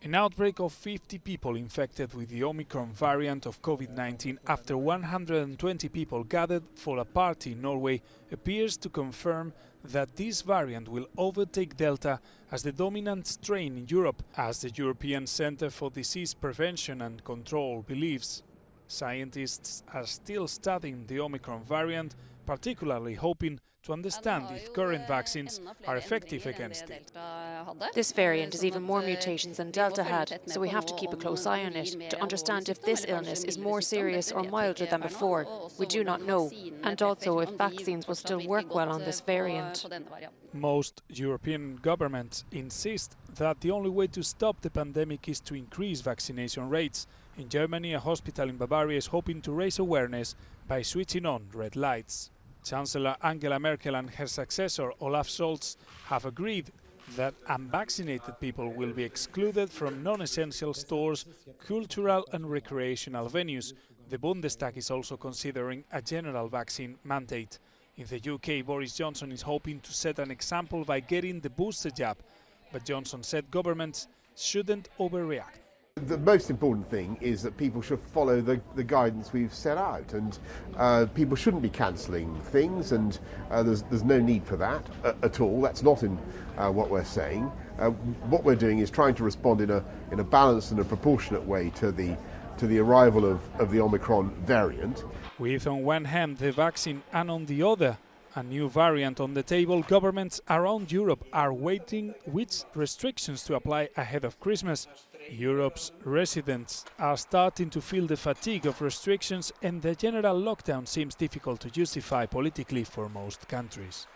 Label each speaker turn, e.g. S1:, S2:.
S1: An outbreak of 50 people infected with the Omicron variant of COVID-19 after 120 people gathered for a party in Norway appears to confirm that this variant will overtake Delta as the dominant strain in Europe, as the European Centre for Disease Prevention and Control believes. Scientists are still studying the Omicron variant, particularly hoping to understand if current vaccines are effective against it.
S2: This variant has even more mutations than Delta had, so we have to keep a close eye on it to understand if this illness is more serious or milder than before. We do not know, and also if vaccines will still work well on this variant.
S1: Most European governments insist that the only way to stop the pandemic is to increase vaccination rates. In Germany, a hospital in Bavaria is hoping to raise awareness by switching on red lights. Chancellor Angela Merkel and her successor Olaf Scholz have agreed that unvaccinated people will be excluded from non-essential stores, cultural and recreational venues. The Bundestag is also considering a general vaccine mandate. In the UK, Boris Johnson is hoping to set an example by getting the booster jab, but Johnson said governments shouldn't overreact.
S3: The most important thing is that people should follow the guidance we've set out, and people shouldn't be cancelling things, and there's no need for that at all. That's not in what we're saying. What we're doing is trying to respond in a balanced and a proportionate way to the arrival of the Omicron variant.
S1: With on one hand the vaccine and on the other a new variant on the table, governments around Europe are waiting which restrictions to apply ahead of Christmas. Europe's residents are starting to feel the fatigue of restrictions, and the general lockdown seems difficult to justify politically for most countries.